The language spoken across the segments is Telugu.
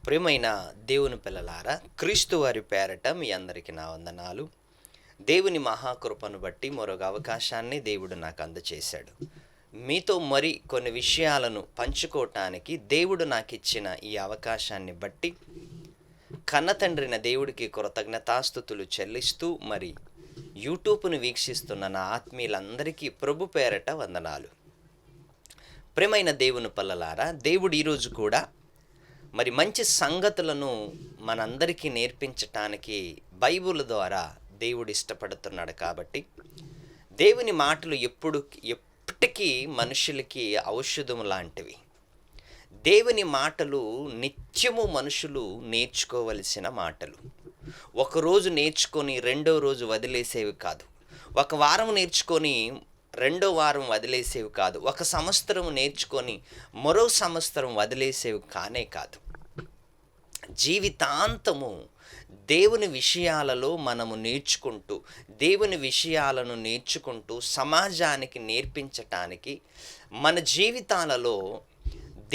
ప్రియమైన దేవుని పిల్లలారా, క్రీస్తు వారి పేరట మీ అందరికీ నా వందనాలు. దేవుని మహాకృపను బట్టి మరొక అవకాశాన్ని దేవుడు నాకు అందచేశాడు. మీతో మరి కొన్ని విషయాలను పంచుకోవటానికి దేవుడు నాకు ఇచ్చిన ఈ అవకాశాన్ని బట్టి కన్నతండ్రిన దేవుడికి కృతజ్ఞతాస్తుతులు చెల్లిస్తూ మరి యూట్యూబ్ను వీక్షిస్తున్న నా ఆత్మీయులందరికీ ప్రభు పేరట వందనాలు. ప్రియమైన దేవుని పిల్లలారా, దేవుడు ఈరోజు కూడా మరి మంచి సంగతులను మనందరికీ నేర్పించటానికి బైబిల్ ద్వారా దేవుడు ఇష్టపడుతున్నాడు. కాబట్టి దేవుని మాటలు ఎప్పటికీ మనుషులకి ఔషధం లాంటివి. దేవుని మాటలు నిత్యము మనుషులు నేర్చుకోవలసిన మాటలు. ఒకరోజు నేర్చుకొని రెండో రోజు వదిలేసేవి కాదు. ఒక వారం నేర్చుకొని రెండో వారం వదిలేసేవి కాదు. ఒక సంవత్సరం నేర్చుకొని మరో సంవత్సరం వదిలేసేవి కానే కాదు. జీవితాంతము దేవుని విషయాలలో మనము నేర్చుకుంటూ, దేవుని విషయాలను నేర్చుకుంటూ సమాజానికి నేర్పించటానికి, మన జీవితాలలో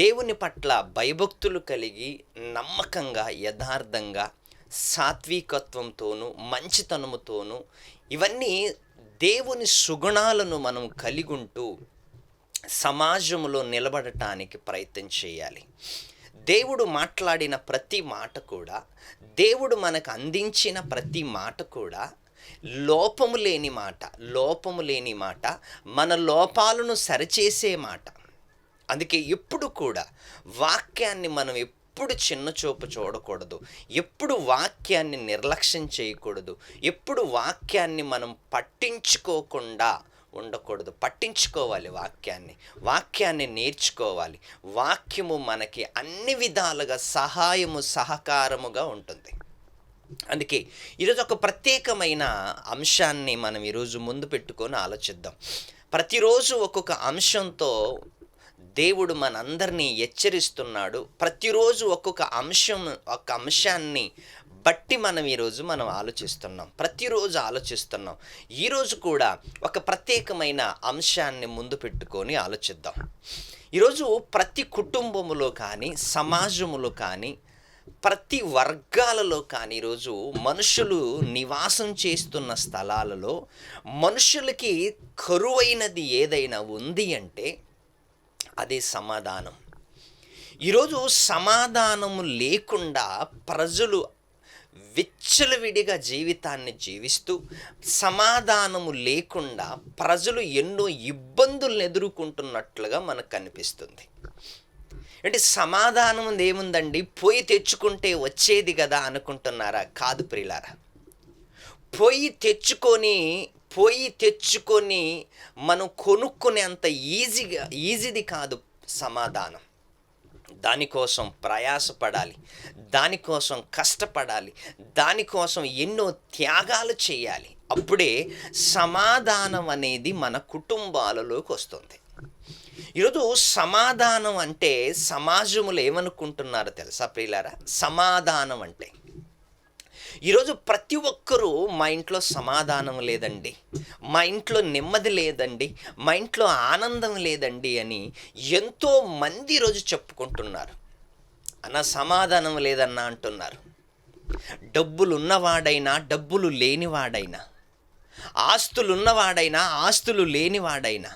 దేవుని పట్ల భయభక్తులు కలిగి నమ్మకంగా, యథార్థంగా, సాత్వికత్వంతోనూ మంచితనముతోనూ ఇవన్నీ దేవుని సుగుణాలను మనం కలిగి ఉంటూ సమాజంలో నిలబడటానికి ప్రయత్నం చేయాలి. దేవుడు మాట్లాడిన ప్రతి మాట కూడా, దేవుడు మనకు అందించిన ప్రతి మాట కూడా లోపము లేని మాట, మన లోపాలను సరిచేసే మాట. అందుకే ఎప్పుడు కూడా వాక్యాన్ని మనం ఎప్పుడు చిన్నచూపు చూడకూడదు, ఎప్పుడు వాక్యాన్ని నిర్లక్ష్యం చేయకూడదు, ఎప్పుడు వాక్యాన్ని మనం పట్టించుకోకుండా ఉండకూడదు. పట్టించుకోవాలి, వాక్యాన్ని నేర్చుకోవాలి. వాక్యము మనకి అన్ని విధాలుగా సహకారముగా ఉంటుంది. అందుకే ఈరోజు ఒక ప్రత్యేకమైన అంశాన్ని మనం ఈరోజు ముందు పెట్టుకొని ఆలోచిద్దాం. ప్రతిరోజు ఒక్కొక్క అంశంతో దేవుడు మనందరినీ హెచ్చరిస్తున్నాడు. ప్రతిరోజు ఒక్కొక్క అంశాన్ని బట్టి ఈరోజు మనం ప్రతిరోజు ఆలోచిస్తున్నాం. ఈరోజు కూడా ఒక ప్రత్యేకమైన అంశాన్ని ముందు పెట్టుకొని ఆలోచిద్దాం. ఈరోజు ప్రతి కుటుంబములో కానీ, సమాజములో కానీ, ప్రతి వర్గాలలో కానీ, ఈరోజు మనుషులు నివాసం చేస్తున్న స్థలాలలో మనుషులకి కరువైనది ఏదైనా ఉంది అంటే అదే సమాధానం. ఈరోజు సమాధానము లేకుండా ప్రజలు విచ్చలవిడిగా జీవితాన్ని జీవిస్తూ, సమాధానము లేకుండా ప్రజలు ఎన్నో ఇబ్బందులను ఎదుర్కొంటున్నట్లుగా మనకు కనిపిస్తుంది. అంటే సమాధానం ఏముందండి, పోయి తెచ్చుకుంటే వచ్చేది కదా అనుకుంటున్నారా? కాదు ప్రియులారా. పోయి తెచ్చుకొని మనం కొనుక్కునేంత ఈజీది కాదు సమాధానం. దానికోసం ప్రయాసపడాలి, దానికోసం కష్టపడాలి, దానికోసం ఎన్నో త్యాగాలు చేయాలి. అప్పుడే సమాధానం అనేది మన కుటుంబాలలోకి వస్తుంది. ఈరోజు సమాధానం అంటే సమాజంలో ఏమనుకుంటున్నారో తెలుసా ప్రియులారా? సమాధానం అంటే ఈరోజు ప్రతి ఒక్కరూ మా ఇంట్లో సమాధానం లేదండి, మా ఇంట్లో నెమ్మది లేదండి, మా ఇంట్లో ఆనందం లేదండి అని ఎంతో మంది ఈరోజు చెప్పుకుంటున్నారు. అన్న సమాధానం లేదన్నా అంటున్నారు. డబ్బులు ఉన్నవాడైనా, డబ్బులు లేనివాడైనా, ఆస్తులు ఉన్నవాడైనా, ఆస్తులు లేనివాడైనా,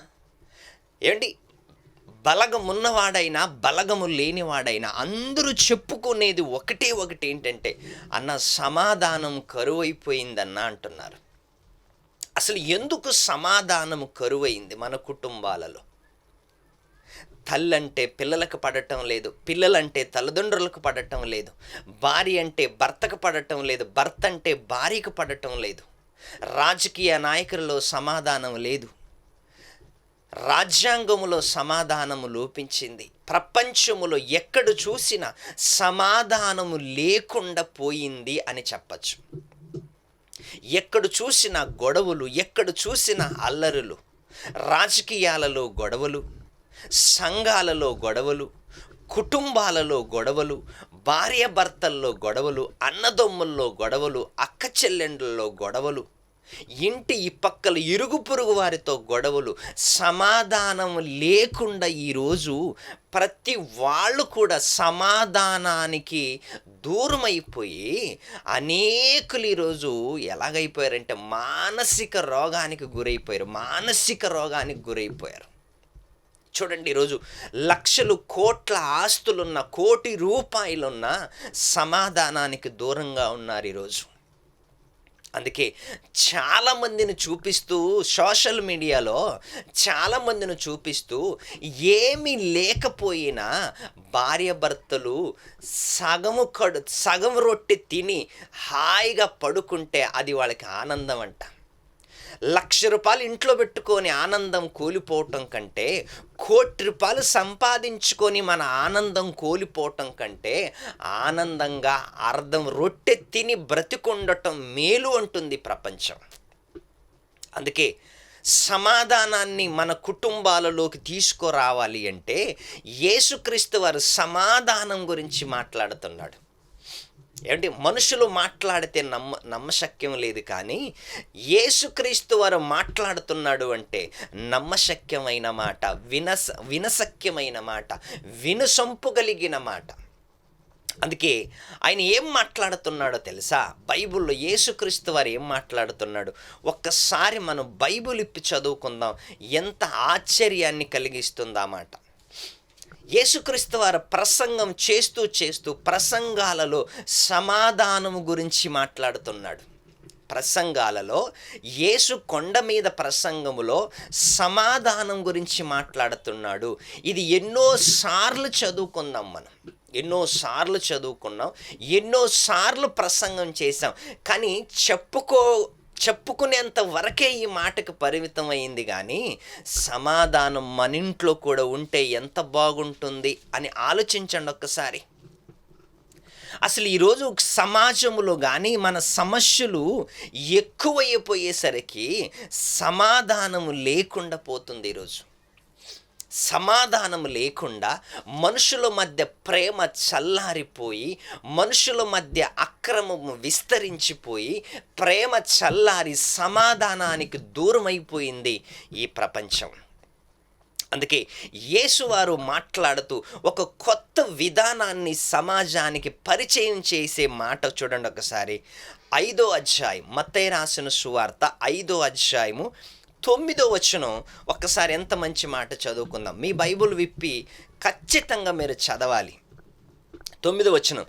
ఏంటి బలగం ఉన్నవాడైనా, బలగము లేనివాడైనా అందరూ చెప్పుకునేది ఒకటి ఏంటంటే, అన్న సమాధానం కరువైపోయిందన్న అంటున్నారు. అసలు ఎందుకు సమాధానము కరువైంది మన కుటుంబాలలో? తల్లంటే పిల్లలకు పడటం లేదు, పిల్లలంటే తల్లిదండ్రులకు పడటం లేదు, భార్య అంటే భర్తకు పడటం లేదు, భర్త అంటే భార్యకు పడటం లేదు, రాజకీయ నాయకులలో సమాధానం లేదు, రాజ్యాంగములో సమాధానము లోపించింది, ప్రపంచములో ఎక్కడ చూసినా సమాధానము లేకుండా పోయింది అని చెప్పచ్చు. ఎక్కడ చూసినా గొడవలు, ఎక్కడ చూసినా అల్లరులు, రాజకీయాలలో గొడవలు, సంఘాలలో గొడవలు, కుటుంబాలలో గొడవలు, భార్యాభర్తల్లో గొడవలు, అన్నదమ్ముల్లో గొడవలు, అక్క చెల్లెండ్లలో గొడవలు, ఇంటి ఈ పక్కల ఇరుగు పొరుగు వారితో గొడవలు, సమాధానం లేకుండా ఈరోజు ప్రతి వాళ్ళు కూడా సమాధానానికి దూరమైపోయి అనేకులు ఈరోజు ఎలాగైపోయారంటే మానసిక రోగానికి గురైపోయారు. చూడండి, ఈరోజు లక్షలు కోట్ల ఆస్తులున్న, కోటి రూపాయలున్న సమాధానానికి దూరంగా ఉన్నారు ఈరోజు. అందుకే చాలామందిని చూపిస్తూ సోషల్ మీడియాలో చాలామందిని చూపిస్తూ ఏమీ లేకపోయినా భార్యాభర్తలు సగం రొట్టె తిని హాయిగా పడుకుంటే అది వాళ్ళకి ఆనందం అంట. ₹1,00,000 ఇంట్లో పెట్టుకొని ఆనందం కోల్పోవటం కంటే, ₹1,00,00,000 సంపాదించుకొని మన ఆనందం కోల్పోవటం కంటే ఆనందంగా అర్ధం రొట్టె తిని బ్రతికుండటం మేలు అంటుంది ప్రపంచం. అందుకే సమాధానాన్ని మన కుటుంబాలలోకి తీసుకురావాలి అంటే యేసుక్రీస్తు వారు సమాధానం గురించి మాట్లాడుతున్నాడు. ఏమంటే మనుషులు మాట్లాడితే నమ్మశక్యం లేదు, కానీ యేసుక్రీస్తు వారు మాట్లాడుతున్నాడు అంటే నమ్మశక్యమైన మాట, వినశక్యమైన మాట, వినుసొంపుగలిగిన మాట. అందుకే ఆయన ఏం మాట్లాడుతున్నాడో తెలుసా? బైబిల్లో యేసుక్రీస్తు వారు ఏం మాట్లాడుతున్నాడు ఒక్కసారి మనం బైబిల్ ఇప్పి చదువుకుందాం. ఎంత ఆశ్చర్యాన్ని కలిగిస్తుందా మాట. యేసుక్రీస్తు వారు ప్రసంగం చేస్తూ ప్రసంగాలలో సమాధానం గురించి మాట్లాడుతున్నాడు. ప్రసంగాలలో యేసు కొండ మీద ప్రసంగములో సమాధానం గురించి మాట్లాడుతున్నాడు. ఇది ఎన్నోసార్లు చదువుకున్నాం, ఎన్నోసార్లు ప్రసంగం చేశాం, కానీ చెప్పుకునేంత వరకే ఈ మాటకు పరిమితం అయింది. కానీ సమాధానం మన ఇంట్లో కూడా ఉంటే ఎంత బాగుంటుంది అని ఆలోచించండి ఒక్కసారి. అసలు ఈరోజు సమాజంలో కానీ మన సమస్యలు ఎక్కువైపోయేసరికి సమాధానం లేకుండా పోతుంది. ఈరోజు సమాధానం లేకుండా మనుషుల మధ్య ప్రేమ చల్లారిపోయి, మనుషుల మధ్య అక్రమము విస్తరించిపోయి, ప్రేమ చల్లారి సమాధానానికి దూరమైపోయింది ఈ ప్రపంచం. అందుకే యేసువారు మాట్లాడుతూ ఒక కొత్త విధానాన్ని సమాజానికి పరిచయం చేసే మాట చూడండి ఒకసారి. 5వ అధ్యాయం, మత్తయి రాసిన సువార్త 5వ అధ్యాయము 9వ వచనం. ఒక్కసారి ఎంత మంచి మాట చదువుకుందాం. మీ బైబిల్ విప్పి ఖచ్చితంగా మీరు చదవాలి. 9వ వచనం,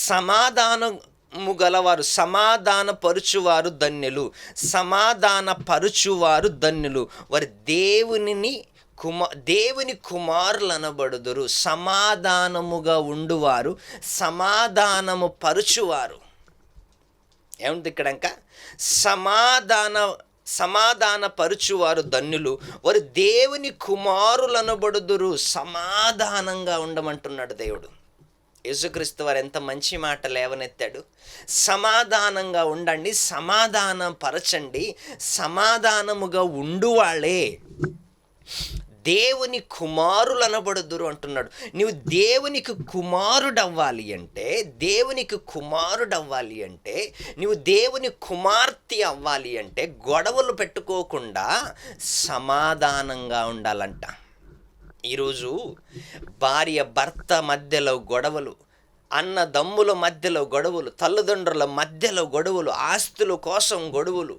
సమాధానము గలవారు, సమాధానపరుచువారు ధన్యులు, వారు దేవుని కుమారులు అనబడుదురు. సమాధానముగా ఉండువారు, సమాధానము పరుచువారు. ఏముంది ఇక్కడంక? సమాధానపరుచువారు ధన్యులు, వారు దేవుని కుమారులు అనబడుదురు. సమాధానంగా ఉండమంటున్నాడు దేవుడు. యేసుక్రీస్తు వారు ఎంత మంచి మాట లేవనెత్తాడు. సమాధానంగా ఉండండి, సమాధానం పరచండి, సమాధానముగా ఉండువాళ్ళే దేవుని కుమారులు అనబడుదురు అంటున్నాడు. నువ్వు దేవునికి కుమారుడవ్వాలి అంటే, నువ్వు దేవుని కుమార్తె అవ్వాలి అంటే గొడవలు పెట్టుకోకుండా సమాధానంగా ఉండాలంట. ఈరోజు భార్య భర్త మధ్యలో గొడవలు, అన్నదమ్ముల మధ్యలో గొడవలు, తల్లిదండ్రుల మధ్యలో గొడవలు, ఆస్తుల కోసం గొడవలు,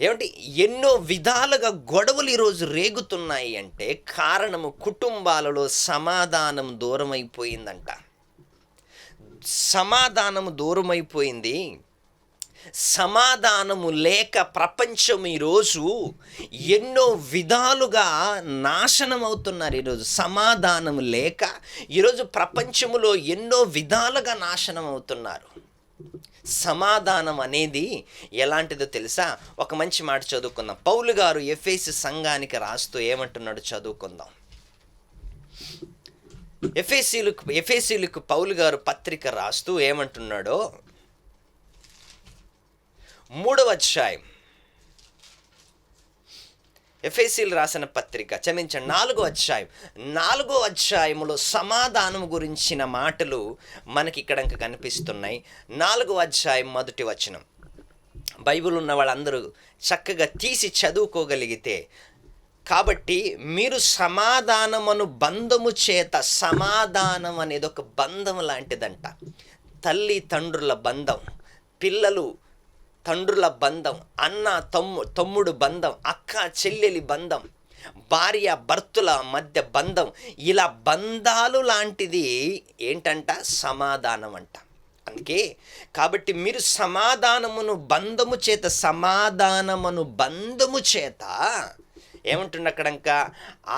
ఏమిటి ఎన్నో విధాలుగా గొడవలు ఈరోజు రేగుతున్నాయి అంటే కారణము కుటుంబాలలో సమాధానం దూరమైపోయిందంట. సమాధానము లేక ప్రపంచం ఈరోజు ఎన్నో విధాలుగా నాశనం అవుతున్నారు. ఈరోజు సమాధానం లేక ఈరోజు ప్రపంచంలో ఎన్నో విధాలుగా నాశనం అవుతున్నారు. సమాధానం అనేది ఎలాంటిదో తెలుసా? ఒక మంచి మాట చదువుకుందాం. పౌలు గారు ఎఫెసు సంఘానికి రాస్తూ ఏమంటున్నాడు చదువుకుందాం. ఎఫెసీలకు పౌలు గారు పత్రిక రాస్తూ ఏమంటున్నాడో 3వ అధ్యాయం, ఎఫెసీలు రాసిన పత్రిక 4వ అధ్యాయం, 4వ అధ్యాయములో సమాధానం గురించిన మాటలు మనకి ఇక్కడ కనిపిస్తున్నాయి. 4వ అధ్యాయం 1వ వచనం, బైబిల్ ఉన్న వాళ్ళందరూ చక్కగా తీసి చదువుకోగలిగితే. కాబట్టి మీరు సమాధానమును బంధము చేత, సమాధానం అనేది ఒక బంధం లాంటిదంట. తల్లి తండ్రుల బంధం, పిల్లలు తండ్రుల బంధం, అన్న తమ్ముడు బంధం, అక్క చెల్లెలి బంధం, భార్య భర్తల మధ్య బంధం, ఇలా బంధాలు లాంటిది ఏంటంట? సమాధానం అంట. అందుకే కాబట్టి మీరు సమాధానమును బంధము చేత, సమాధానమును బంధము చేత ఏమంటుంది అక్కడ? ఇంకా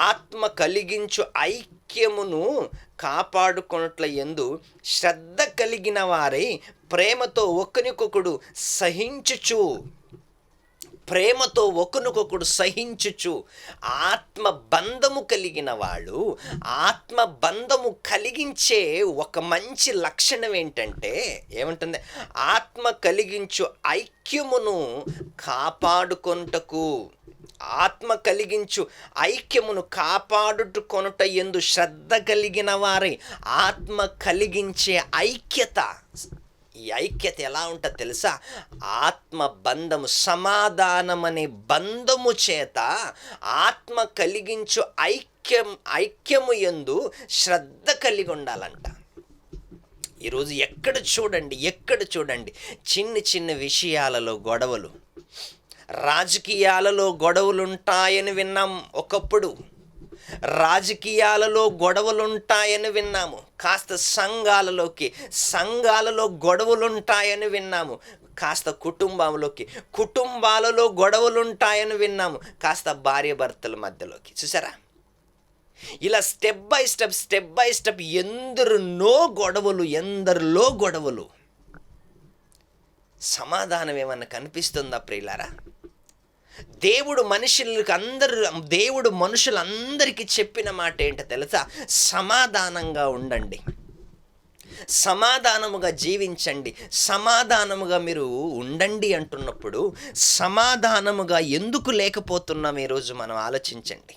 ఆత్మ కలిగించు ఐక్యమును కాపాడుకొనుట్ల యందు శ్రద్ధ కలిగిన వారై ప్రేమతో ఒకరికొకడు సహించుచు, ప్రేమతో ఒకరికొకడు సహించుచు. ఆత్మ బంధము కలిగిన వాళ్ళు, ఆత్మ బంధము కలిగించే ఒక మంచి లక్షణం ఏంటంటే ఏమంటుంది? ఆత్మ కలిగించు ఐక్యమును కాపాడుకొనుటకు, ఆత్మ కలిగించు ఐక్యమును కాపాడుకొనుట యందు శ్రద్ధ కలిగిన వారై. ఆత్మ కలిగించే ఐక్యత, ఈ ఐక్యత ఎలా ఉంటుంది తెలుసా? ఆత్మ బంధము, సమాధానం అనే బంధము చేత ఆత్మ కలిగించు ఐక్యము యందు శ్రద్ధ కలిగి ఉండాలంట. ఈరోజు ఎక్కడ చూడండి చిన్న చిన్న విషయాలలో గొడవలు, రాజకీయాలలో గొడవలుంటాయని విన్నాం. ఒకప్పుడు రాజకీయాలలో గొడవలుంటాయని విన్నాము. కాస్త సంఘాలలో గొడవలుంటాయని విన్నాము. కాస్త కుటుంబాలలో గొడవలుంటాయని విన్నాము. కాస్త భార్య భర్తల మధ్యలోకి. చూసారా? ఇలా స్టెప్ బై స్టెప్ ఎందరిలో గొడవలు. సమాధానం ఏమన్నా కనిపిస్తుందా ప్రియులారా? దేవుడు మనుషులందరికీ చెప్పిన మాట ఏంటో తెలుసా? సమాధానంగా ఉండండి, సమాధానముగా జీవించండి, సమాధానముగా మీరు ఉండండి అంటున్నప్పుడు సమాధానముగా ఎందుకు లేకపోతున్నాం? ఈరోజు మనం ఆలోచించండి.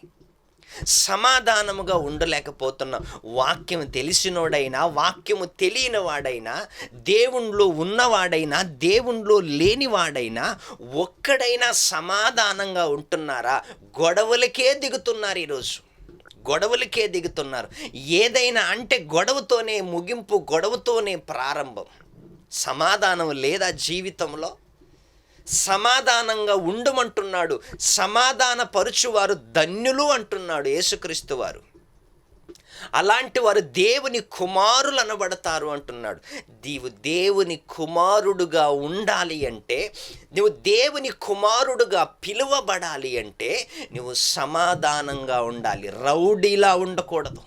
సమాధానముగా ఉండలేకపోతున్నాం. వాక్యం తెలిసినోడైనా, వాక్యము తెలియని వాడైనా, దేవునిలో ఉన్నవాడైనా, దేవునిలో లేనివాడైనా ఒక్కడైనా సమాధానంగా ఉంటున్నారా? గొడవలకే దిగుతున్నారు. ఏదైనా అంటే గొడవతోనే ముగింపు, గొడవతోనే ప్రారంభం. సమాధానం లేదా జీవితంలో? సమాధానంగా ఉండమంటున్నాడు. సమాధాన పరుచువారు ధన్యులు అంటున్నాడు యేసుక్రీస్తు వారు. అలాంటి వారు దేవుని కుమారులు అనబడతారు అంటున్నాడు. నీవు దేవుని కుమారుడుగా ఉండాలి అంటే, నువ్వు దేవుని కుమారుడుగా పిలువబడాలి అంటే నువ్వు సమాధానంగా ఉండాలి. రౌడీలా ఉండకూడదు.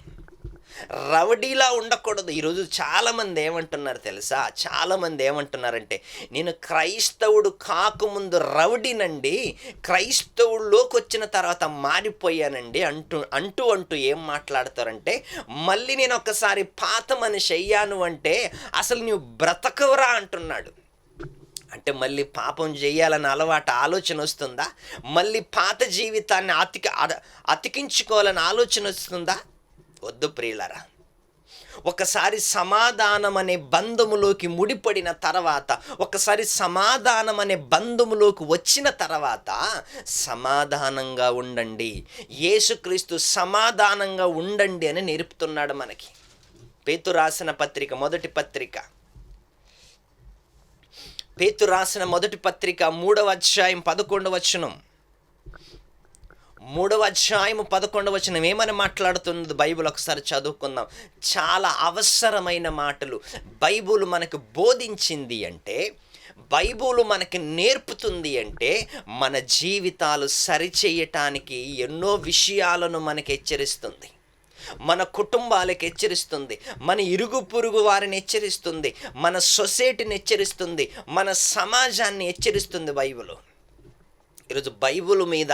ఈరోజు చాలామంది ఏమంటున్నారు తెలుసా? చాలామంది ఏమంటున్నారంటే, నేను క్రైస్తవుడు కాకముందు రౌడీనండి, క్రైస్తవుల్లోకి వచ్చిన తర్వాత మారిపోయానండి అంటూ ఏం మాట్లాడతారంటే, మళ్ళీ నేను ఒకసారి పాత మనిషి అయ్యాను అంటే అసలు నువ్వు బ్రతకవురా అంటున్నాడు. అంటే మళ్ళీ పాపం చేయాలని ఆలోచన వస్తుందా? మళ్ళీ పాత జీవితాన్ని అతికించుకోవాలని ఆలోచన వస్తుందా? వద్దు ప్రియులారా. ఒకసారి సమాధానం అనే బంధములోకి ముడిపడిన తర్వాత, ఒకసారి సమాధానం అనే బంధములోకి వచ్చిన తర్వాత సమాధానంగా ఉండండి. యేసుక్రీస్తు సమాధానంగా ఉండండి అని నేర్పుతున్నాడు మనకి. పేతురు రాసిన మొదటి పత్రిక 3వ అధ్యాయం 11వ వచనం. 3వ అధ్యాయం 11వ వచనం ఏమని మాట్లాడుతున్నది బైబిల్ ఒకసారి చదువుకుందాం. చాలా అవసరమైన మాటలు బైబిల్ మనకు బోధించింది అంటే, బైబిల్ మనకి నేర్పుతుంది అంటే, మన జీవితాలు సరిచేయటానికి ఎన్నో విషయాలను మనకి హెచ్చరిస్తుంది. మన కుటుంబాలకు హెచ్చరిస్తుంది, మన ఇరుగు పొరుగు వారిని హెచ్చరిస్తుంది, మన సొసైటీని హెచ్చరిస్తుంది, మన సమాజాన్ని హెచ్చరిస్తుంది బైబిల్. ఈరోజు బైబిల్ మీద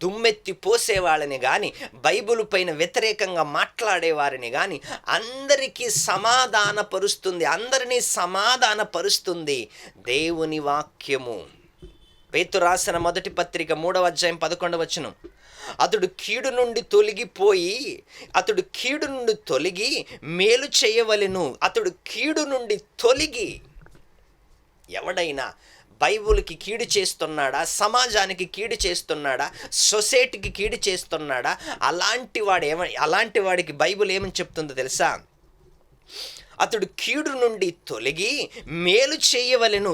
దుమ్మెత్తి పోసేవాళ్ళని కానీ, బైబిల్ పైన వ్యతిరేకంగా మాట్లాడేవారిని కానీ అందరినీ సమాధానపరుస్తుంది దేవుని వాక్యము. పేతురు రాసిన మొదటి పత్రిక 3వ అధ్యాయం 11వ వచనం. అతడు కీడు నుండి తొలగి మేలు చేయవలెను. అతడు కీడు నుండి తొలగి. ఎవడైనా బైబిల్కి కీడు చేస్తున్నాడా, సమాజానికి కీడు చేస్తున్నాడా, సొసైటీకి కీడు చేస్తున్నాడా, అలాంటి వాడికి బైబిల్ ఏమని చెప్తుందో తెలుసా? అతడు కీడు నుండి తొలగి మేలు చేయవలెను,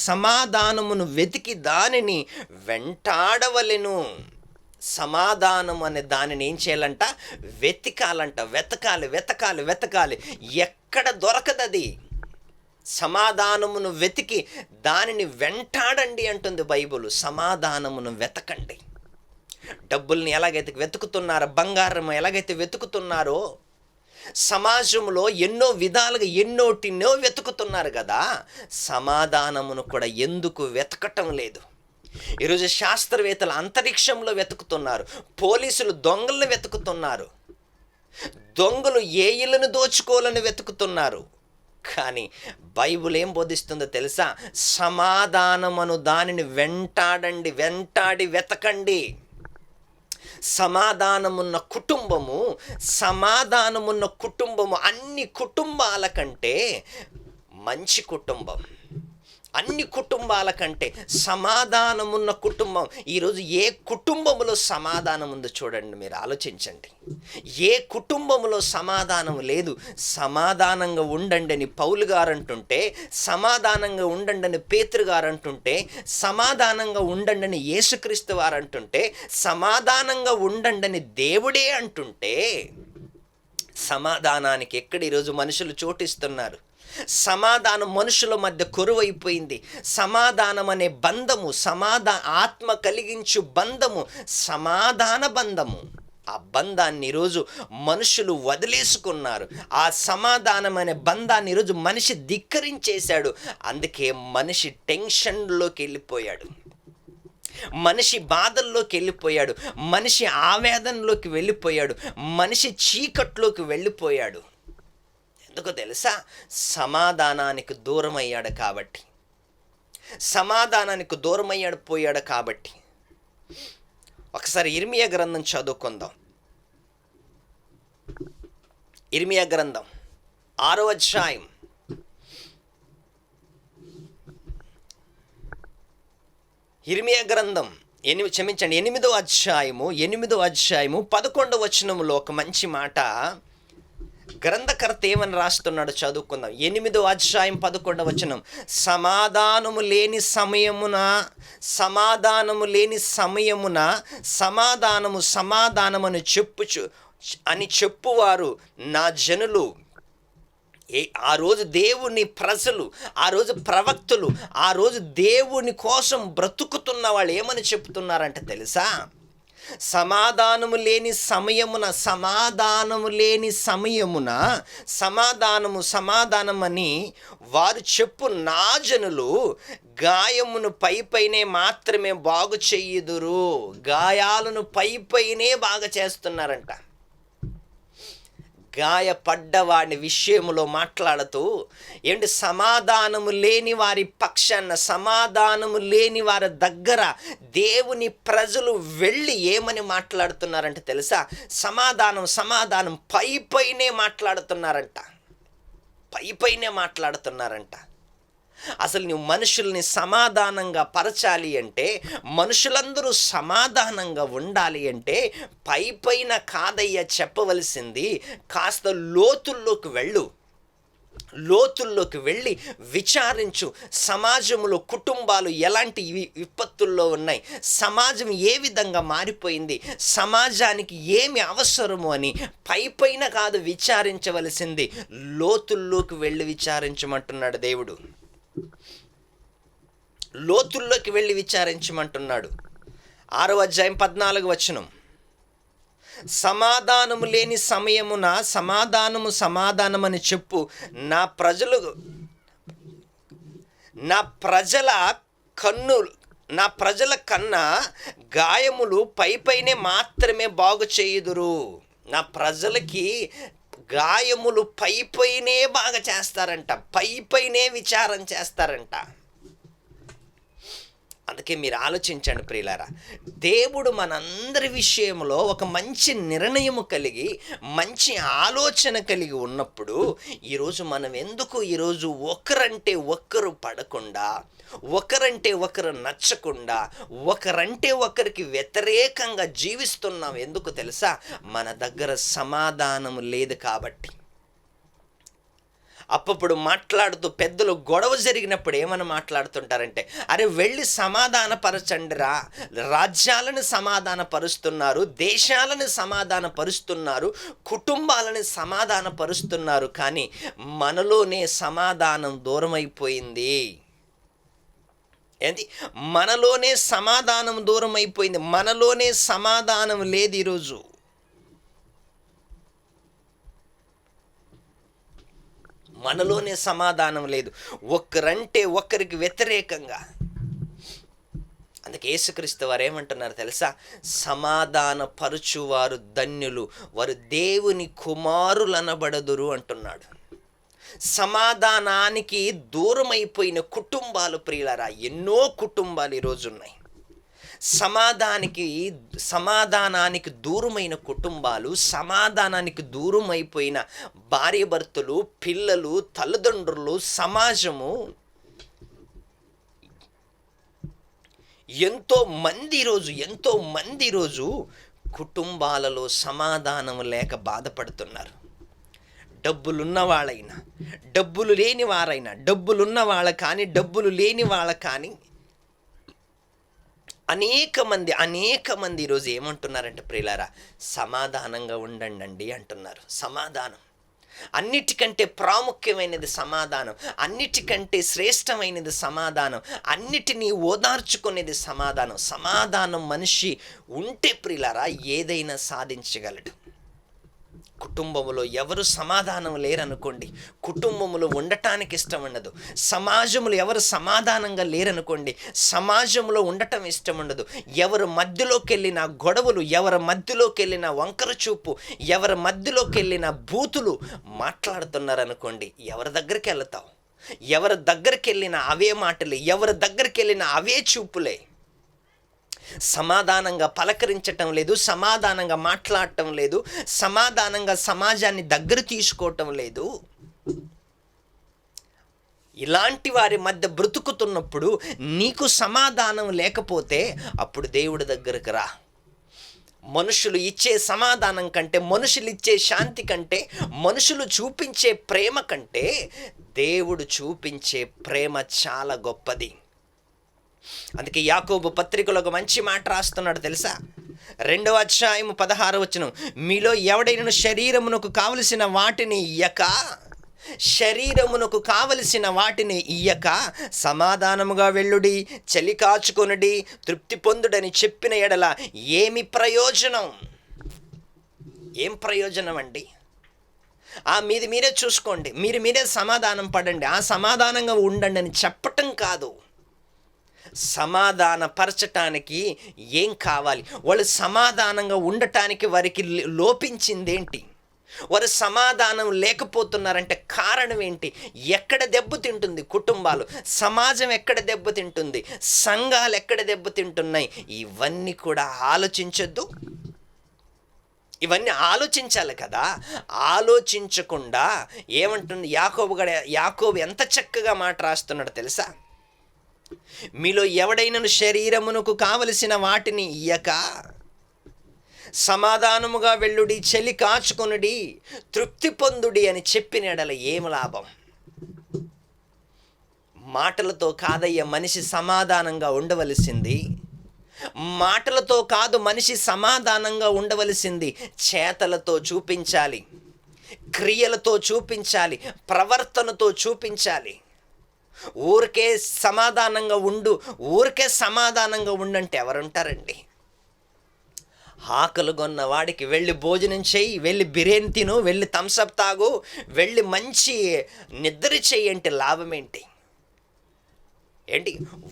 సమాధానమును వెతికి దానిని వెంటాడవలెను. సమాధానం అనే దానిని ఏం చేయాలంట? వెతకాలి. ఎక్కడ దొరకదది. సమాధానమును వెతికి దానిని వెంటాడండి అంటుంది బైబిల్. సమాధానమును వెతకండి. డబ్బుల్ని ఎలాగైతే వెతుకుతున్నారో, బంగారం ఎలాగైతే వెతుకుతున్నారో, సమాజంలో ఎన్నో విధాలుగా ఎన్నోటినో వెతుకుతున్నారు కదా, సమాధానమును కూడా ఎందుకు వెతకటం లేదు? ఈరోజు శాస్త్రవేత్తలు అంతరిక్షంలో వెతుకుతున్నారు, పోలీసులు దొంగలను వెతుకుతున్నారు, దొంగలు ఏ ఇళ్ళను దోచుకోవాలని వెతుకుతున్నారు. కానీ బైబిల్ ఏం బోధిస్తుందో తెలుసా? సమాధానమును దానిని వెంటాడి వెతకండి. సమాధానమున్న కుటుంబము అన్ని కుటుంబాల కంటే మంచి కుటుంబం. అన్ని కుటుంబాల కంటే సమాధానమున్న కుటుంబం. ఈరోజు ఏ కుటుంబంలో సమాధానం ఉందో చూడండి, మీరు ఆలోచించండి. ఏ కుటుంబంలో సమాధానం లేదు. సమాధానంగా ఉండండి అని పౌలు గారు అంటుంటే, సమాధానంగా ఉండండి అని పేతురు గారు అంటుంటే, సమాధానంగా ఉండండి అని యేసుక్రీస్తు వారు అంటుంటే, సమాధానంగా ఉండండి అని దేవుడే అంటుంటే, సమాధానానికి ఎక్కడ ఈరోజు మనుషులు చోటిస్తున్నారు? సమాధానం మనుషుల మధ్య కొరువైపోయింది. సమాధానం అనే బంధము, ఆత్మ కలిగించు బంధము, సమాధాన బంధము, ఆ బంధాన్ని ఈరోజు మనుషులు వదిలేసుకున్నారు. ఆ సమాధానం అనే బంధాన్ని ఈరోజు మనిషి ధిక్కరించేశాడు. అందుకే మనిషి టెన్షన్లోకి వెళ్ళిపోయాడు, మనిషి బాధల్లోకి వెళ్ళిపోయాడు, మనిషి ఆవేదనలోకి వెళ్ళిపోయాడు, మనిషి చీకట్లోకి వెళ్ళిపోయాడు. ఎందుకో తెలుసా? సమాధానానికి దూరమయ్యాడు కాబట్టి. పోయాడు కాబట్టి. ఒకసారి ఇర్మియా గ్రంథం చదువుకుందాం. ఇర్మియా గ్రంథం 6వ అధ్యాయం. ఇర్మియా గ్రంథం 8వ అధ్యాయము 11వ వచనములో ఒక మంచి మాట గ్రంథకర్త ఏమని రాస్తున్నాడు చదువుకుందాం. 8వ అధ్యాయం 11వ వచనం. సమాధానము లేని సమయమున సమాధానమని చెప్పువారు నా జనులు. ఆ రోజు దేవుని ప్రజలు, ఆ రోజు ప్రవక్తలు, ఆ రోజు దేవుని కోసం బ్రతుకుతున్న వాళ్ళు ఏమని చెప్తున్నారంటే తెలుసా? సమాధానము లేని సమయమున సమాధానమని వారు చెప్పు నా జనులు గాయమును పైనే మాత్రమే బాగు చెయ్యుదురు. గాయాలను పైనే బాగా చేస్తున్నారంట. గాయపడ్డవాడి విషయములో మాట్లాడుతూ సమాధానము లేని వారి పక్షాన, సమాధానము లేని వారి దగ్గర దేవుని ప్రజలు వెళ్ళి ఏమని మాట్లాడుతున్నారంటే తెలుసా? సమాధానం పైనే మాట్లాడుతున్నారంట. అసలు నువ్వు మనుషుల్ని సమాధానంగా పరచాలి అంటే, మనుషులందరూ సమాధానంగా ఉండాలి అంటే పైన కాదయ్య చెప్పవలసింది, కాస్త లోతుల్లోకి వెళ్ళి విచారించు. సమాజంలో కుటుంబాలు ఎలాంటి విపత్తుల్లో ఉన్నాయి, సమాజం ఏ విధంగా మారిపోయింది, సమాజానికి ఏమి అవసరము అని పైన కాదు విచారించవలసింది, లోతుల్లోకి వెళ్ళి విచారించమంటున్నాడు దేవుడు. లోతుల్లోకి వెళ్ళి విచారించమంటున్నాడు. 6వ అధ్యాయం 14వ వచనం. సమాధానము లేని సమయమున సమాధానమని చెప్పు నా ప్రజల కన్నా గాయములు పైనే మాత్రమే బాగు చేయుదురు. నా ప్రజలకి గాయములు పైనే బాగా చేస్తారంట, పైనే విచారం చేస్తారంట. అందుకే మీరు ఆలోచించండి ప్రియులారా, దేవుడు మనందరి విషయంలో ఒక మంచి నిర్ణయము కలిగి, మంచి ఆలోచన కలిగి ఉన్నప్పుడు ఈరోజు మనం ఎందుకు ఈరోజు ఒకరంటే ఒకరు పడకుండా, ఒకరంటే ఒకరు నచ్చకుండా, ఒకరంటే ఒకరికి వ్యతిరేకంగా జీవిస్తున్నాం? ఎందుకు తెలుసా? మన దగ్గర సమాధానం లేదు కాబట్టి. అప్పుడు మాట్లాడుతూ పెద్దలు గొడవ జరిగినప్పుడు ఏమని మాట్లాడుతుంటారంటే, అరే వెళ్ళి సమాధాన పరచండిరా, రాజ్యాలను సమాధాన పరుస్తున్నారు, దేశాలను సమాధాన పరుస్తున్నారు, కుటుంబాలను సమాధాన పరుస్తున్నారు, కానీ మనలోనే సమాధానం దూరమైపోయింది. ఏంటి? మనలోనే సమాధానం దూరం అయిపోయింది. మనలోనే సమాధానం లేదు ఈరోజు. మనలోనే సమాధానం లేదు, ఒక్కరంటే ఒక్కరికి వ్యతిరేకంగా. అందుకే యేసుక్రీస్తు వారు ఏమంటున్నారు తెలుసా? సమాధాన పరుచువారు ధన్యులు, వారు దేవుని కుమారులనబడదురు అంటున్నాడు. సమాధానానికి దూరం అయిపోయిన కుటుంబాలు ప్రియులారా, ఎన్నో కుటుంబాలు ఈరోజు ఉన్నాయి. సమాధానానికి దూరమైన కుటుంబాలు, సమాధానానికి దూరం అయిపోయిన భార్య భర్తలు, పిల్లలు, తల్లిదండ్రులు, సమాజము, ఎంతో మంది ఈరోజు కుటుంబాలలో సమాధానం లేక బాధపడుతున్నారు. డబ్బులున్న వాళ్ళైనా, డబ్బులు లేని వారైనా, డబ్బులున్న వాళ్ళ కానీ, డబ్బులు లేని వాళ్ళ కానీ, అనేక మంది ఈరోజు ఏమంటున్నారంటే ప్రియులారా, సమాధానంగా ఉండండి అంటున్నారు. సమాధానం అన్నిటికంటే ప్రాముఖ్యమైనది, సమాధానం అన్నిటికంటే శ్రేష్టమైనది, సమాధానం అన్నిటినీ ఓదార్చుకునేది సమాధానం. సమాధానం మనిషి ఉంటే ప్రియులారా ఏదైనా సాధించగలడు. కుటుంబంలో ఎవరు సమాధానం లేరనుకోండి, కుటుంబంలో ఉండటానికి ఇష్టం ఉండదు. సమాజంలో ఎవరు సమాధానంగా లేరనుకోండి, సమాజంలో ఉండటం ఇష్టం ఉండదు. ఎవరి మధ్యలోకి వెళ్ళిన గొడవలు, ఎవరి మధ్యలోకి వెళ్ళిన వంకర చూపు, ఎవరి మధ్యలోకి వెళ్ళిన బూతులు మాట్లాడుతున్నారనుకోండి, ఎవరి దగ్గరికి వెళ్తావు? ఎవరి దగ్గరికి వెళ్ళిన అవే మాటలే, ఎవరి దగ్గరికి వెళ్ళిన అవే చూపులే. సమాధానంగా పలకరించటం లేదు, సమాధానంగా మాట్లాడటం లేదు, సమాధానంగా సమాజాన్ని దగ్గర తీసుకోవటం లేదు. ఇలాంటి వారి మధ్య బ్రతుకుతున్నప్పుడు నీకు సమాధానం లేకపోతే అప్పుడు దేవుడి దగ్గరకు రా. మనుషులు ఇచ్చే సమాధానం కంటే, మనుషులు ఇచ్చే శాంతి కంటే, మనుషులు చూపించే ప్రేమ కంటే దేవుడు చూపించే ప్రేమ చాలా గొప్పది. అందుకే యాకోబు పత్రికలో ఒక మంచి మాట రాస్తున్నాడు తెలుసా? 2వ అధ్యాయము 16వ వచనం, మీలో ఎవడైనా శరీరమునకు కావలసిన వాటిని ఇయ్యక సమాధానముగా వెళ్ళుడి, చలి కాచుకొనుడి, తృప్తి పొందుడని చెప్పిన ఎడల ఏమి ప్రయోజనం? ఏం ప్రయోజనం అండి? మీరే చూసుకోండి, మీరే సమాధానం పడండి, సమాధానంగా ఉండండి అని చెప్పటం కాదు. సమాధాన పరచటానికి ఏం కావాలి? వాళ్ళు సమాధానంగా ఉండటానికి వారికి లోపించిందేంటి? వారు సమాధానం లేకపోతున్నారంటే కారణం ఏంటి? ఎక్కడ దెబ్బతింటుంది కుటుంబాలు? సమాజం ఎక్కడ దెబ్బతింటుంది? సంఘాలు ఎక్కడ దెబ్బతింటున్నాయి? ఇవన్నీ కూడా ఆలోచించొద్దు? ఇవన్నీ ఆలోచించాలి కదా. ఆలోచించకుండా ఏమంటుంది యాకోబు ఎంత చక్కగా మాట రాస్తున్నాడు తెలుసా? మీలో ఎవడైనను శరీరమునకు కావలసిన వాటిని ఇయ్యక సమాధానముగా వెళ్ళుడి, చలి కాచుకొనుడి, తృప్తి పొందుడి అని చెప్పిన ఎడల ఏం లాభం? మాటలతో కాదయ్య మనిషి సమాధానంగా ఉండవలసింది. మాటలతో కాదు మనిషి సమాధానంగా ఉండవలసింది, చేతలతో చూపించాలి, క్రియలతో చూపించాలి, ప్రవర్తనతో చూపించాలి. ఊరికే సమాధానంగా ఉండంటే ఎవరుంటారండి? ఆకలి కొన్న వాడికి వెళ్ళి భోజనం చేయి, వెళ్ళి బిర్యానీ తిను, వెళ్ళి థమ్సప్ తాగు, వెళ్ళి మంచి నిద్ర చెయ్యి అంటే లాభం ఏంటి?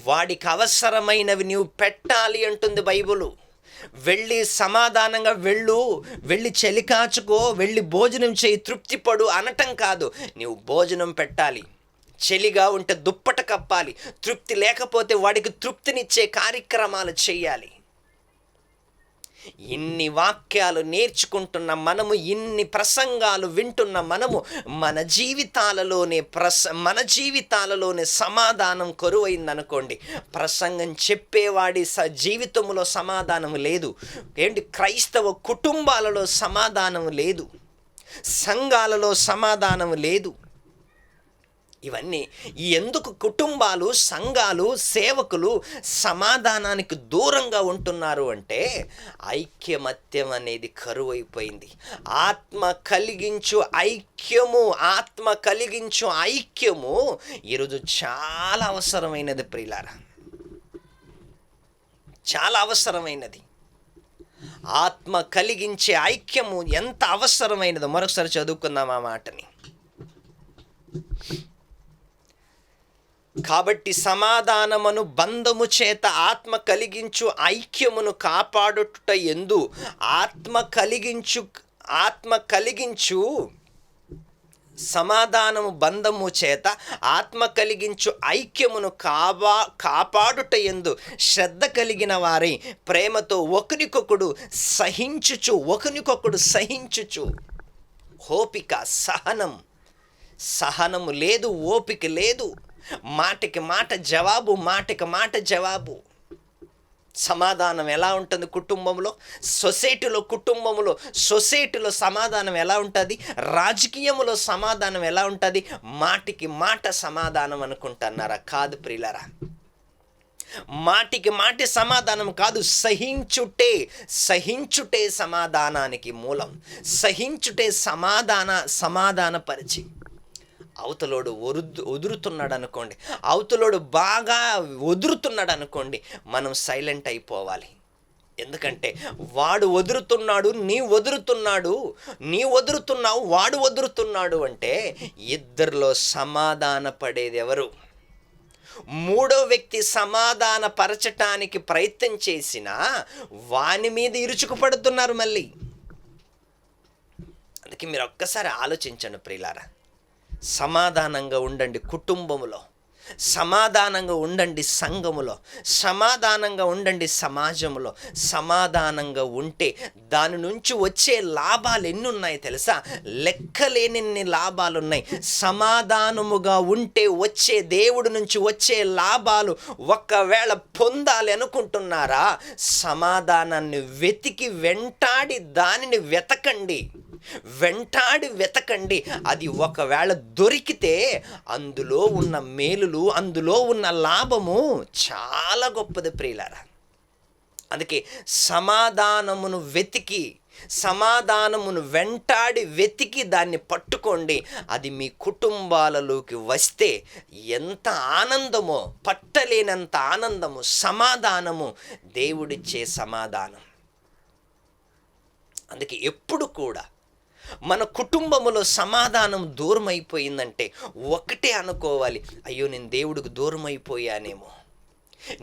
వాడికి అవసరమైనవి నీవు పెట్టాలి అంటుంది బైబిలు. వెళ్ళి సమాధానంగా వెళ్ళి చలి కాచుకో, వెళ్ళి భోజనం చేయి, తృప్తిపడు అనటం కాదు. నీవు భోజనం పెట్టాలి. చలిగా ఉంటే దుప్పట కప్పాలి. తృప్తి లేకపోతే వాడికి తృప్తినిచ్చే కార్యక్రమాలు చేయాలి. ఇన్ని వాక్యాలు నేర్చుకుంటున్న మనము, ఇన్ని ప్రసంగాలు వింటున్న మనము, మన జీవితాలలోనే సమాధానం కరువైందనుకోండి. ప్రసంగం చెప్పేవాడి జీవితంలో సమాధానం లేదు. క్రైస్తవ కుటుంబాలలో సమాధానం లేదు, సంఘాలలో సమాధానం లేదు. ఇవన్నీ ఎందుకు కుటుంబాలు, సంఘాలు, సేవకులు సమాధానానికి దూరంగా ఉంటున్నారు అంటే ఐక్యమత్యం అనేది కరువైపోయింది. ఆత్మ కలిగించు ఐక్యము ఈరోజు చాలా అవసరమైనది ప్రియులారా, చాలా అవసరమైనది. ఆత్మ కలిగించే ఐక్యము ఎంత అవసరమైనదో మరొకసారి చదువుకుందాం ఆ మాటని. కాబట్టి సమాధానమును బంధము చేత ఆత్మ కలిగించు ఐక్యమును కాపాడుట యందు ఆత్మ కలిగించు సమాధానము బంధము చేత ఆత్మ కలిగించు ఐక్యమును కాపాడుట యందు శ్రద్ధ కలిగిన వారి ప్రేమతో ఒకరికొకడు సహించుచు. ఓపిక, సహనము లేదు, ఓపిక లేదు. మాటకి మాట జవాబు. సమాధానం ఎలా ఉంటుంది కుటుంబంలో, సొసైటీలో సమాధానం ఎలా ఉంటుంది, రాజకీయంలో సమాధానం ఎలా ఉంటుంది? మాటికి మాట సమాధానం అనుకుంటున్నారా? కాదు ప్రియులారా, మాటికి మాట సమాధానం కాదు. సహించుటే సమాధానానికి మూలం. సహించుటే సమాధానపరిచి. అవతలోడు వదురుతున్నాడు అనుకోండి, అవతలోడు బాగా వదురుతున్నాడు అనుకోండి, మనం సైలెంట్ అయిపోవాలి. ఎందుకంటే వాడు వదురుతున్నాడు, నీ వదురుతున్నావు, వాడు వదురుతున్నాడు అంటే ఇద్దరిలో సమాధాన పడేది ఎవరు? మూడో వ్యక్తి సమాధాన పరచటానికి ప్రయత్నం చేసినా వాని మీద ఇరుచుకుపడుతున్నారు మళ్ళీ. అందుకే మీరు ఒక్కసారి ఆలోచించండి ప్రియులారా. సమాధానంగా ఉండండి కుటుంబములో, సమాధానంగా ఉండండి సంఘములో, సమాధానంగా ఉండండి సమాజంలో. సమాధానంగా ఉంటే దాని నుంచి వచ్చే లాభాలు ఎన్ని ఉన్నాయి తెలుసా? లెక్కలేనన్ని లాభాలు ఉన్నాయి. సమాధానముగా ఉంటే దేవుడి నుంచి వచ్చే లాభాలు ఒకవేళ పొందాలి అనుకుంటున్నారా? సమాధానాన్ని వెంటాడి దానిని వెతకండి. అది ఒకవేళ దొరికితే అందులో ఉన్న మేలులు, అందులో ఉన్న లాభము చాలా గొప్పది ప్రియులారా. అందుకే సమాధానమును వెంటాడి వెతికి దాన్ని పట్టుకోండి. అది మీ కుటుంబాలలోకి వస్తే ఎంత ఆనందమో, పట్టలేనంత ఆనందము, సమాధానము, దేవుడిచ్చే సమాధానం. అందుకే ఎప్పుడు కూడా మన కుటుంబములో సమాధానం దూరం అయిపోయిందంటే ఒకటే అనుకోవాలి, అయ్యో నేను దేవుడికి దూరం అయిపోయానేమో,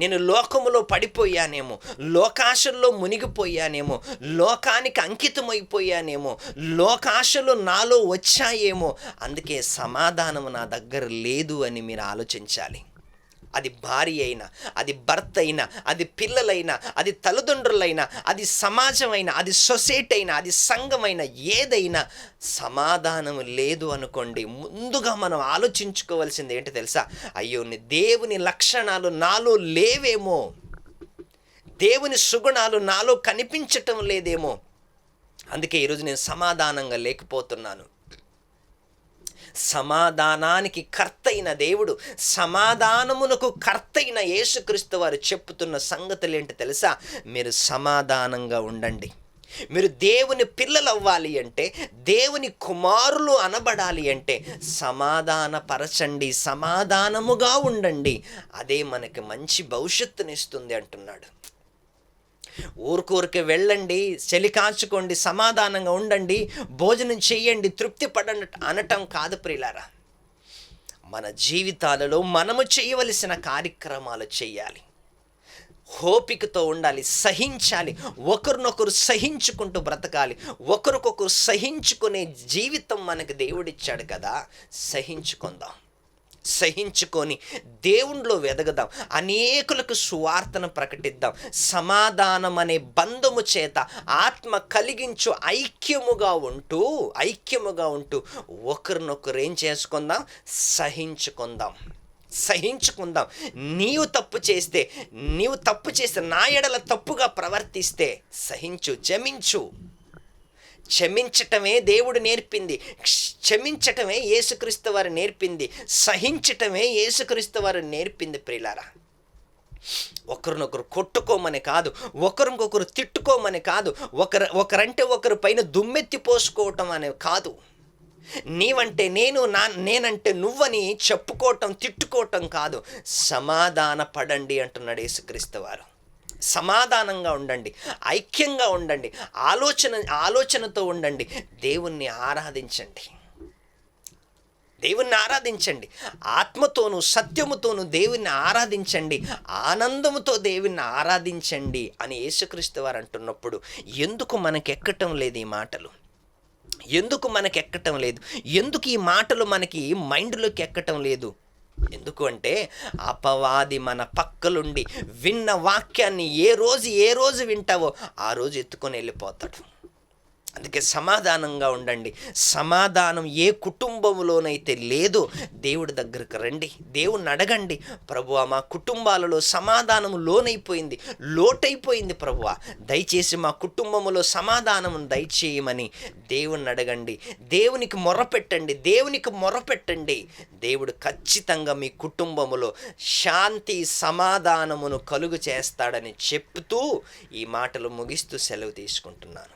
నేను లోకములో పడిపోయానేమో, లోకాశల్లో మునిగిపోయానేమో, లోకానికి అంకితమైపోయానేమో, లోకాశలు నాలో వచ్చాయేమో, అందుకే సమాధానం నా దగ్గర లేదు అని మీరు ఆలోచించాలి. అది భార్య అయినా, అది భర్త అయినా, అది పిల్లలైనా, అది తల్లిదండ్రులైనా, అది సమాజం అయినా, అది సొసైటీ అయినా, అది సంఘమైనా, ఏదైనా సమాధానం లేదు అనుకోండి, ముందుగా మనం ఆలోచించుకోవాల్సింది ఏంటి తెలుసా? అయ్యో దేవుని లక్షణాలు నాలో లేవేమో, దేవుని సుగుణాలు నాలో కనిపించటం లేదేమో, అందుకే ఈరోజు నేను సమాధానంగా లేకపోతున్నాను. సమాధానానికి కర్తైన దేవుడు, సమాధానమునకు కర్తైన యేసుక్రీస్తు వారు చెప్పుతున్న సంగతులు ఏంటి తెలుసా? మీరు సమాధానంగా ఉండండి. మీరు దేవుని పిల్లలు అవ్వాలి అంటే, దేవుని కుమారులు అనబడాలి అంటే సమాధానపరచండి, సమాధానముగా ఉండండి. అదే మనకి మంచి భవిష్యత్తునిస్తుంది అంటున్నాడు. ఊరికే వెళ్ళండి, చలి కాచుకోండి, సమాధానంగా ఉండండి, భోజనం చెయ్యండి, తృప్తి పడండి అనటం కాదు ప్రియులారా. మన జీవితాలలో మనము చేయవలసిన కార్యక్రమాలు చేయాలి, ఓపికతో ఉండాలి, సహించాలి, ఒకరినొకరు సహించుకుంటూ బ్రతకాలి. ఒకరికొకరు సహించుకునే జీవితం మనకు దేవుడిచ్చాడు కదా, సహించుకుందాం. సహించుకొని దేవునిలో వెదగదాం, అనేకులకు సువార్తను ప్రకటిద్దాం. సమాధానం అనే బంధము చేత ఆత్మ కలిగించు ఐక్యముగా ఉంటూ ఒకరినొకరు ఏం చేసుకుందాం, సహించుకుందాం. నీవు తప్పు చేస్తే నా ఎడల తప్పుగా ప్రవర్తిస్తే క్షమించు. క్షమించటమే దేవుడు నేర్పింది, క్షమించటమే యేసుక్రీస్తు వారు నేర్పింది, సహించటమే యేసుక్రీస్తు వారు నేర్పింది. ప్రియులారా, ఒకరినొకరు కొట్టుకోమని కాదు, ఒకరికొకరు తిట్టుకోమని కాదు, ఒకరంటే ఒకరి పైన దుమ్మెత్తి పోసుకోవటం అనే కాదు, నీవంటే నేనంటే నువ్వని చెప్పుకోవటం, తిట్టుకోవటం కాదు. సమాధాన పడండి అంటున్నాడు యేసుక్రీస్తు వారు. సమాధానంగా ఉండండి, ఐక్యంగా ఉండండి, ఆలోచనతో ఉండండి. దేవుణ్ణి ఆరాధించండి, ఆత్మతోనూ సత్యముతోనూ దేవుణ్ణి ఆరాధించండి, ఆనందముతో దేవుణ్ణి ఆరాధించండి అని యేసుక్రీస్తు వారు అంటున్నప్పుడు ఎందుకు మనకెక్కటం లేదు ఈ మాటలు? ఎందుకు ఈ మాటలు మనకి మైండ్లోకి ఎక్కటం లేదు? ఎందుకు అంటే అపవాది మన పక్కలుండి విన్న వాక్యాన్ని ఏ రోజు వింటావో ఆ రోజు ఎత్తుకొని వెళ్ళిపోతాడు. అందుకే సమాధానంగా ఉండండి. సమాధానం ఏ కుటుంబంలోనైతే లేదో దేవుడి దగ్గరకు రండి, దేవుణ్ణి అడగండి. ప్రభువా, మా కుటుంబాలలో సమాధానం లోటైపోయింది ప్రభువా, దయచేసి మా కుటుంబంలో సమాధానం దయచేయమని దేవుణ్ణి అడగండి. దేవునికి మొరపెట్టండి. దేవుడు ఖచ్చితంగా మీ కుటుంబములో శాంతి సమాధానమును కలుగు చేస్తాడని చెప్తూ ఈ మాటలు ముగిస్తూ సెలవు తీసుకుంటున్నాను.